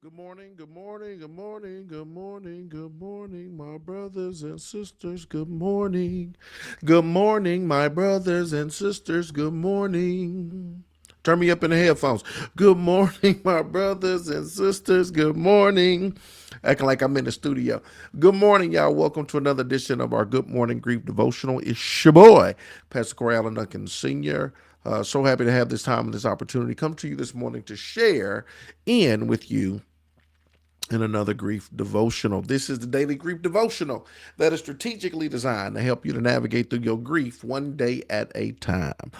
Good morning, good morning, good morning, good morning, good morning, my brothers and sisters. Good morning. Good morning, my brothers and sisters. Good morning. Turn me up in the headphones. Good morning, my brothers and sisters. Good morning. Acting like I'm in the studio. Good morning, y'all. Welcome to another edition of our Good Morning Grief Devotional. It's your boy, Pastor Corey Allen Duncan Sr. So happy to have this time and this opportunity come to you this morning to share in with you in another grief devotional. This is the daily grief devotional that is strategically designed to help you to navigate through your grief one day at a time.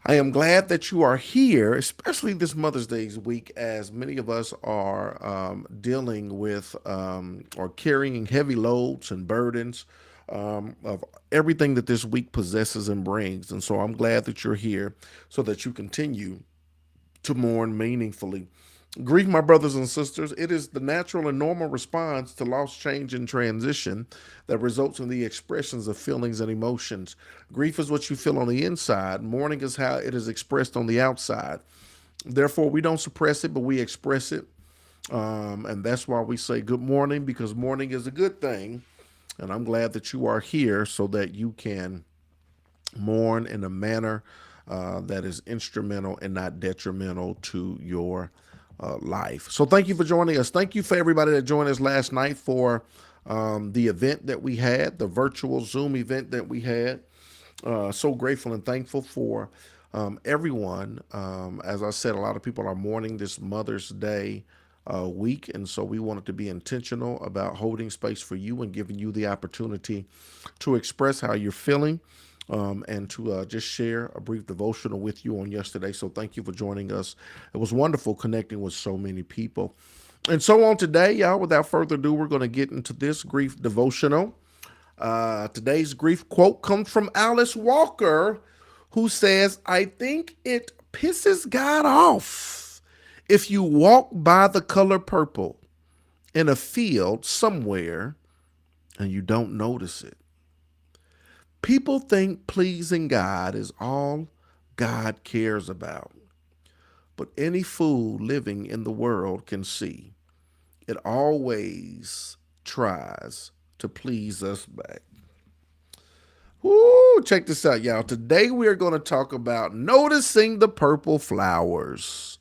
I am glad that you are here, especially this Mother's Day week, as many of us are dealing with or carrying heavy loads and burdens of everything that this week possesses and brings. And so I'm glad that you're here so that you continue to mourn meaningfully. Grief, my brothers and sisters, it is the natural and normal response to loss, change, and transition that results in the expressions of feelings and emotions. Grief is what you feel on the inside. Mourning is how it is expressed on the outside. Therefore, we don't suppress it, but we express it. And that's why we say good morning, because mourning is a good thing. And I'm glad that you are here so that you can mourn in a manner that is instrumental and not detrimental to your life. So thank you for joining us. Thank you for everybody that joined us last night for the event that we had, the virtual Zoom event that we had. So grateful and thankful for everyone. As I said, a lot of people are mourning this Mother's Day week, and so we wanted to be intentional about holding space for you and giving you the opportunity to express how you're feeling and to just share a brief devotional with you on yesterday. So thank you for joining us. It was wonderful connecting with so many people. And so on today, y'all, without further ado, we're going to get into this grief devotional. Today's grief quote comes from Alice Walker, who says, "I think it pisses God off if you walk by the color purple in a field somewhere and you don't notice it. People think pleasing God is all God cares about, but any fool living in the world can see it always tries to please us back." Woo, check this out, y'all. Today we are going to talk about noticing the purple flowers.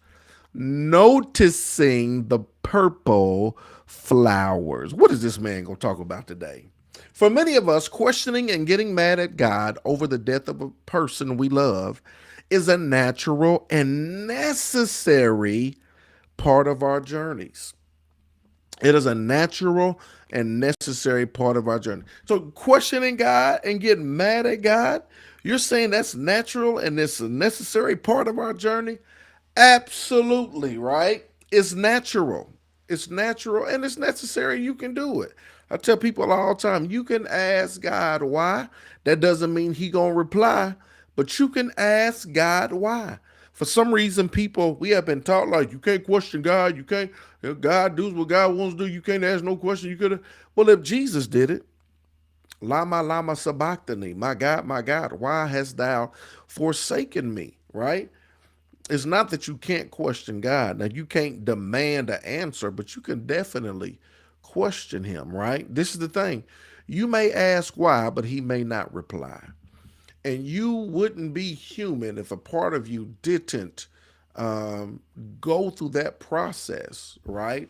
Noticing the purple flowers. What is this man going to talk about today? For many of us, questioning and getting mad at God over the death of a person we love is a natural and necessary part of our journeys. It is a natural and necessary part of our journey. So, questioning God and getting mad at God, you're saying that's natural and it's a necessary part of our journey? Absolutely, right? It's natural. It's natural and it's necessary. You can do it. I tell people all the time, you can ask God why. That doesn't mean he gonna reply, but you can ask God why. For some reason, people, we have been taught like you can't question God. You can't, God does what God wants to do. You can't ask no question. You could have. Well, if Jesus did it, lama sabachthani, my God, why hast thou forsaken me? Right? It's not that you can't question God. Now, you can't demand an answer, but you can definitely question him, right? This is the thing. You may ask why, but he may not reply. And you wouldn't be human if a part of you didn't um, go through that process, right?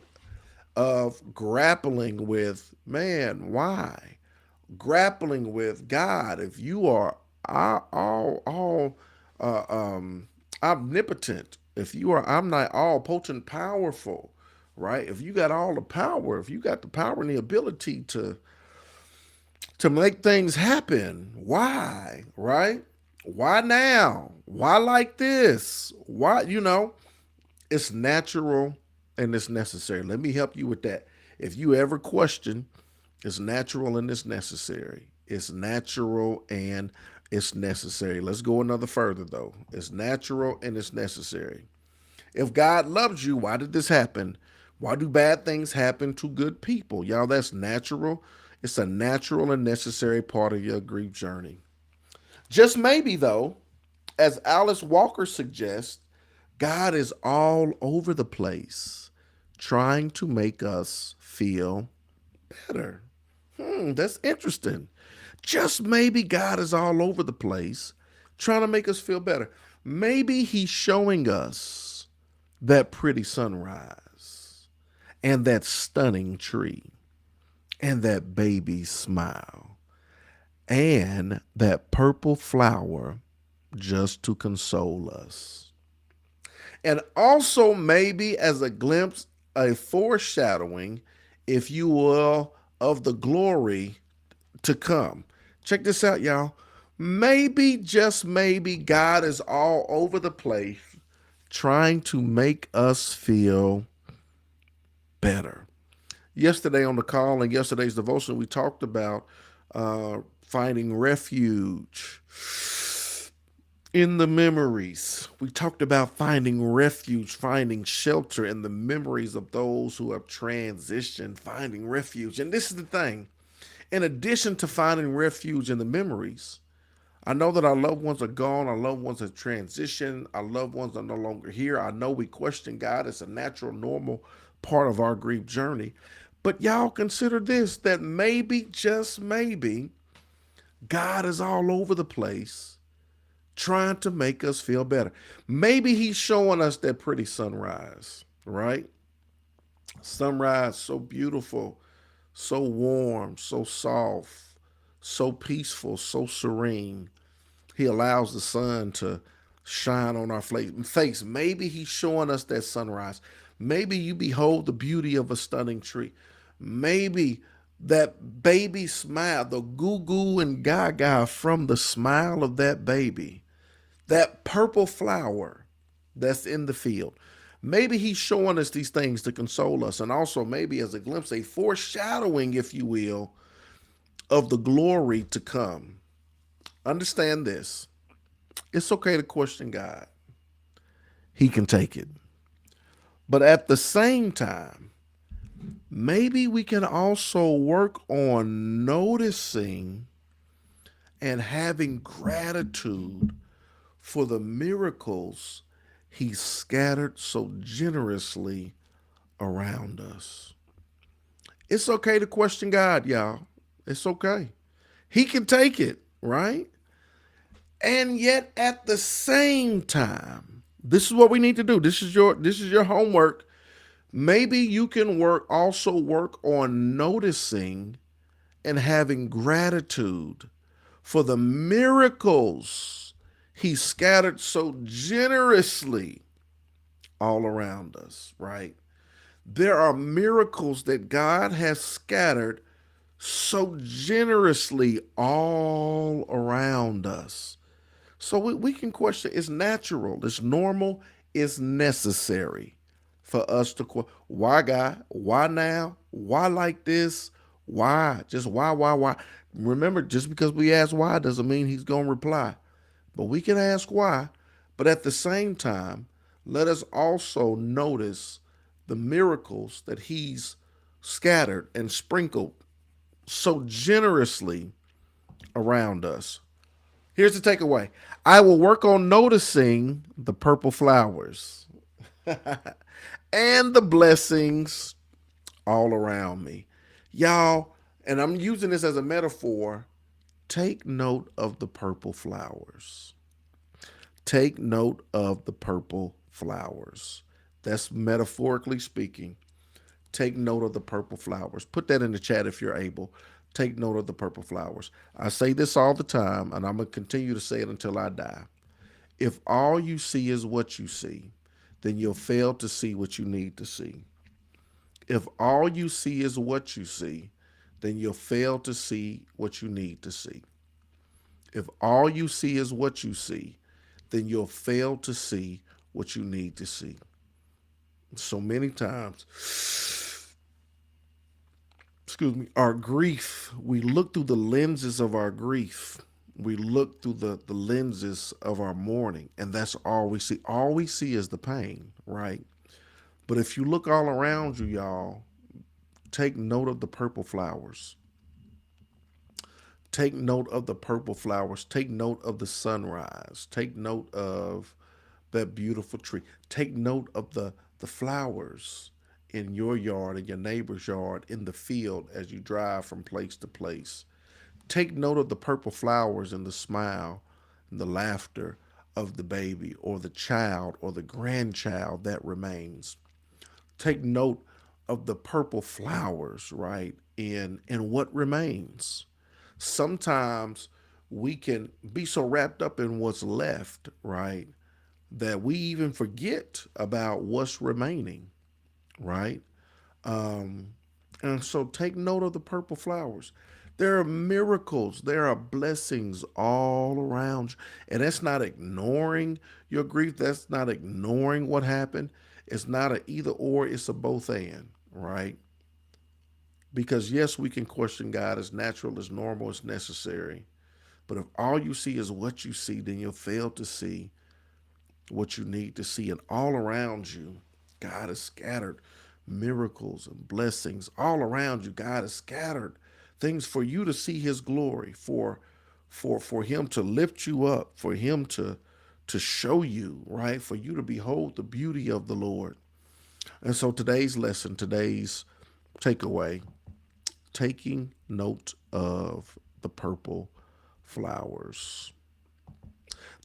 Of grappling with, man, why? Grappling with God. If you are all omnipotent, if you are omni all potent powerful, right? If you got all the power, if you got the power and the ability to make things happen, why, right? Why now? Why like this? Why, it's natural and it's necessary. Let me help you with that. If you ever question, it's natural and it's necessary. It's natural and it's necessary. Let's go another further though. It's natural and it's necessary. If God loves you, why did this happen? Why do bad things happen to good people? Y'all, that's natural. It's a natural and necessary part of your grief journey. Just maybe, though, as Alice Walker suggests, God is all over the place trying to make us feel better. That's interesting. Just maybe God is all over the place trying to make us feel better. Maybe he's showing us that pretty sunrise and that stunning tree and that baby smile and that purple flower just to console us. And also, maybe as a glimpse, a foreshadowing, if you will, of the glory to come. Check this out, y'all. Maybe, just maybe, God is all over the place trying to make us feel better. Yesterday on the call and yesterday's devotion, we talked about finding refuge in the memories. We talked about finding refuge, finding shelter in the memories of those who have transitioned, finding refuge. And this is the thing, in addition to finding refuge in the memories, I know that our loved ones are gone. Our loved ones have transitioned. Our loved ones are no longer here. I know we question God. It's a natural, normal part of our grief journey. But y'all consider this, that maybe, just maybe, God is all over the place trying to make us feel better. Maybe he's showing us that pretty sunrise, right? Sunrise, so beautiful, so warm, so soft, so peaceful, so serene. He allows the sun to shine on our face. Maybe he's showing us that sunrise. Maybe you behold the beauty of a stunning tree. Maybe that baby smile, the goo goo and gaga from the smile of that baby, that purple flower that's in the field. Maybe he's showing us these things to console us, and also maybe as a glimpse, a foreshadowing, if you will, of the glory to come. Understand this. It's okay to question God. He can take it. But at the same time, maybe we can also work on noticing and having gratitude for the miracles he scattered so generously around us. It's okay to question God, y'all. It's okay. He can take it, right? And yet at the same time, this is what we need to do. This is your homework. Maybe you can work on noticing and having gratitude for the miracles he scattered so generously all around us, right? There are miracles that God has scattered so generously all around us. So we can question, it's natural, it's normal, it's necessary for us to question, why God? Why now? Why like this? Why? Just why? Remember, just because we ask why doesn't mean he's going to reply. But we can ask why. But at the same time, let us also notice the miracles that he's scattered and sprinkled so generously around us. Here's the takeaway: I will work on noticing the purple flowers and the blessings all around me. Y'all, and I'm using this as a metaphor, take note of the purple flowers. Take note of the purple flowers. That's metaphorically speaking. Take note of the purple flowers. Put that in the chat if you're able. Take note of the purple flowers. I say this all the time, and I'm going to continue to say it until I die. If all you see is what you see, then you'll fail to see what you need to see. If all you see is what you see, then you'll fail to see what you need to see. If all you see is what you see, then you'll fail to see what you need to see. So many times, our grief, we look through the lenses of our grief. We look through the lenses of our mourning, and that's all we see. All we see is the pain, right? But if you look all around you, y'all, take note of the purple flowers. Take note of the purple flowers. Take note of the sunrise. Take note of that beautiful tree. Take note of the flowers in your yard, in your neighbor's yard, in the field as you drive from place to place. Take note of the purple flowers and the smile and the laughter of the baby or the child or the grandchild that remains. Take note of the purple flowers, right? In what remains. Sometimes we can be so wrapped up in what's left, right, that we even forget about what's remaining, right? Um, and so take note of the purple flowers. There are miracles, there are blessings all around you. And that's not ignoring your grief, that's not ignoring what happened. It's not a either or, it's a both and, right? Because yes, we can question God as natural, as normal, as necessary. But if all you see is what you see, then you'll fail to see what you need to see. And all around you, God has scattered miracles and blessings all around you. God has scattered things for you to see his glory, for him to lift you up, for him to show you, right? For you to behold the beauty of the Lord. And so today's lesson, today's takeaway, taking note of the purple flowers.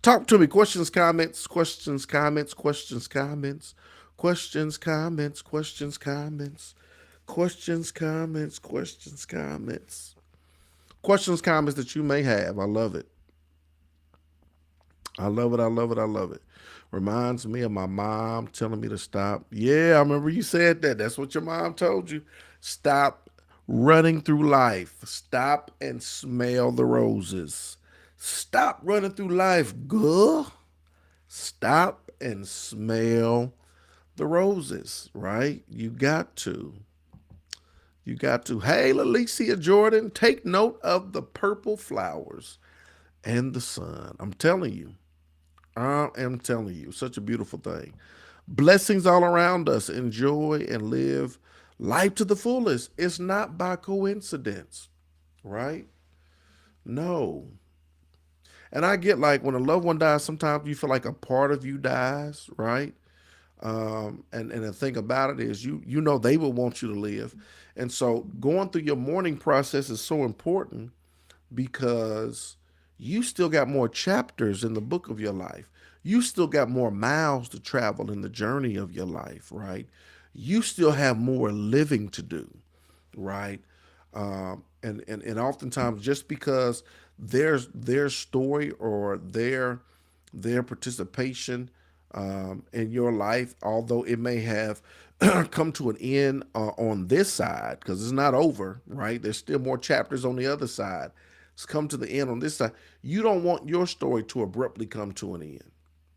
Talk to me. Questions, comments, questions, comments, questions, comments, questions, comments, questions, comments, questions, comments, questions, comments, questions, comments that you may have. I love it. I love it. I love it. I love it. Reminds me of my mom telling me to stop. Yeah, I remember you said that. That's what your mom told you. Stop running through life. Stop and smell the roses. Stop running through life, girl. Stop and smell the roses, right? You got to. You got to. Hey, Lalicia Jordan, take note of the purple flowers and the sun. I'm telling you. I am telling you. Such a beautiful thing. Blessings all around us. Enjoy and live life to the fullest. It's not by coincidence, right? No. And I get like when a loved one dies, sometimes you feel like a part of you dies, right? And the thing about it is you know they will want you to live. And so going through your mourning process is so important because you still got more chapters in the book of your life. You still got more miles to travel in the journey of your life, right? You still have more living to do, right? And oftentimes just because their story or their participation in your life, although it may have come to an end on this side, because it's not over, right? There's still more chapters on the other side. It's come to the end on this side. You don't want your story to abruptly come to an end,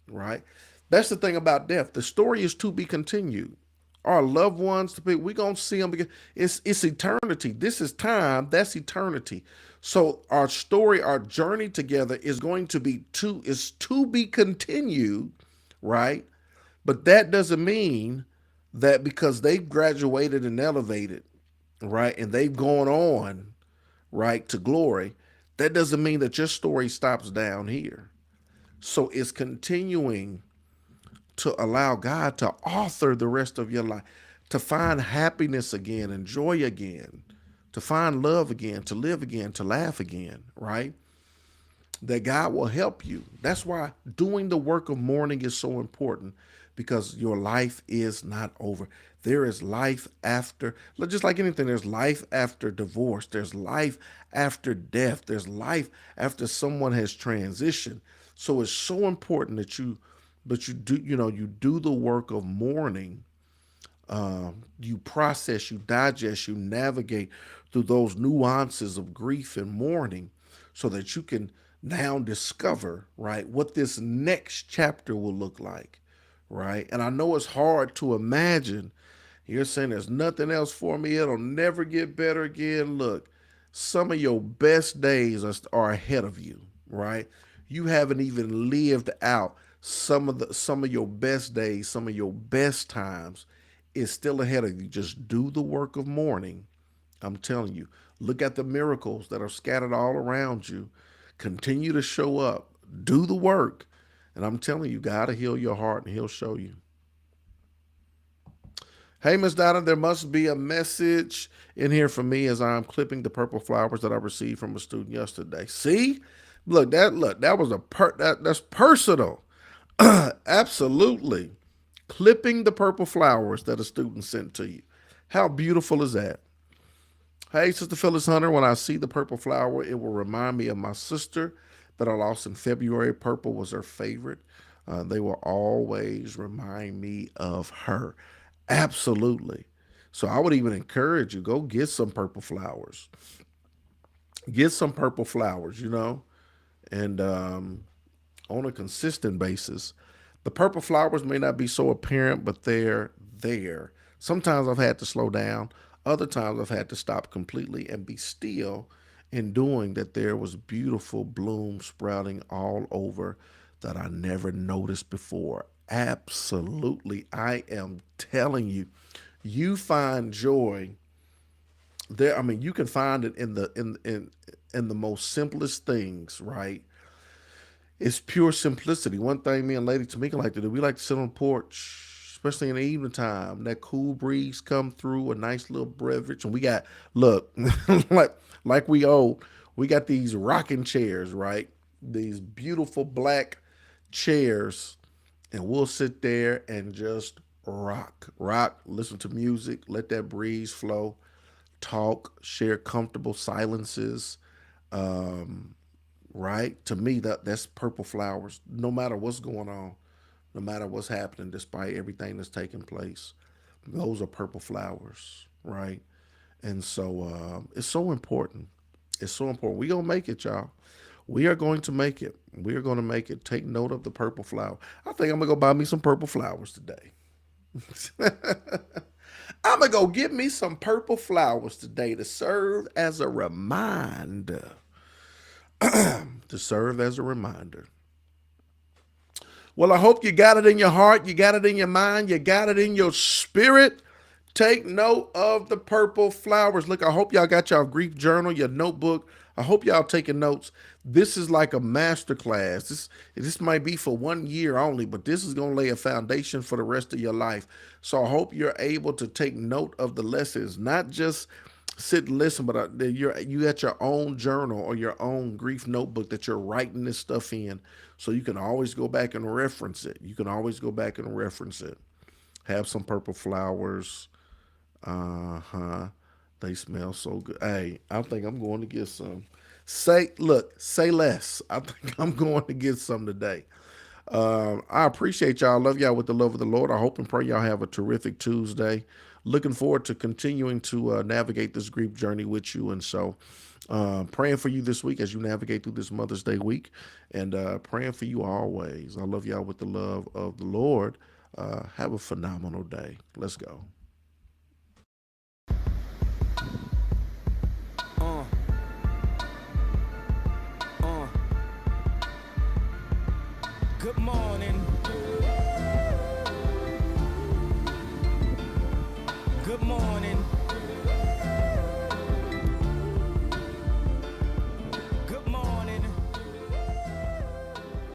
right? That's the thing about death. The story is to be continued. Our loved ones, we're going to see them again. It's eternity. This is time. That's eternity. So our story, our journey together is going to be is to be continued, right? But that doesn't mean that because they've graduated and elevated, right, and they've gone on, right, to glory, that doesn't mean that your story stops down here. So it's continuing to allow God to author the rest of your life, to find happiness again and joy again, to find love again, to live again, to laugh again, right? That God will help you. That's why doing the work of mourning is so important because your life is not over. There is life after, just like anything, there's life after divorce, there's life after death, there's life after someone has transitioned. So it's so important that you do the work of mourning. You process, you digest, you navigate through those nuances of grief and mourning so that you can now discover, right, what this next chapter will look like, right? And I know it's hard to imagine. You're saying there's nothing else for me. It'll never get better again. Look, some of your best days are ahead of you, right? You haven't even lived out some of your best days, some of your best times is still ahead of you. Just do the work of mourning. I'm telling you, look at the miracles that are scattered all around you. Continue to show up, do the work. And I'm telling you, God will heal your heart and he'll show you. Hey, Miss Donna, there must be a message in here for me as I'm clipping the purple flowers that I received from a student yesterday. See, look that was that's personal. Absolutely, clipping the purple flowers that a student sent to you. How beautiful is that? Hey, Sister Phyllis Hunter, when I see the purple flower, it will remind me of my sister that I lost in February. Purple was her favorite. They will always remind me of her. Absolutely. So I would even encourage you, go get some purple flowers. Get some purple flowers, and on a consistent basis. The purple flowers may not be so apparent, but they're there. Sometimes I've had to slow down. Other times I've had to stop completely and be still in doing that. There was beautiful bloom sprouting all over that I never noticed before. Absolutely. I am telling you, you find joy there. I mean, you can find it in the most simplest things, right? It's pure simplicity. One thing me and Lady Tamika like to do, we like to sit on the porch, especially in the evening time. That cool breeze come through, a nice little beverage, and we got look like we old. We got these rocking chairs, right? These beautiful black chairs, and we'll sit there and just rock, listen to music, let that breeze flow, talk, share comfortable silences. Um, right? To me, that's purple flowers. No matter what's going on, no matter what's happening, despite everything that's taking place, those are purple flowers, right? And so it's so important. It's so important. We gonna make it, y'all. We are going to make it. We are going to make it. Take note of the purple flower. I think I'm gonna go buy me some purple flowers today. I'm gonna go get me some purple flowers today to serve as a reminder. To serve as a reminder. Well, I hope you got it in your heart, you got it in your mind, you got it in your spirit. Take note of the purple flowers. Look, I hope y'all got y'all grief journal, your notebook. I hope y'all taking notes. This is like a master class. This might be for 1 year only, but this is going to lay a foundation for the rest of your life. So I hope you're able to take note of the lessons, not just sit and listen, but you got your own journal or your own grief notebook that you're writing this stuff in, so you can always go back and reference it. You can always go back and reference it. Have some purple flowers. Uh-huh. They smell so good. Hey, I think I'm going to get some. Say less. I think I'm going to get some today. I appreciate y'all. Love y'all with the love of the Lord. I hope and pray y'all have a terrific Tuesday. Looking forward to continuing to navigate this grief journey with you. And so praying for you this week as you navigate through this Mother's Day week, and praying for you always. I love y'all with the love of the Lord. Have a phenomenal day. Let's go. Uh, uh. Good morning. Good morning.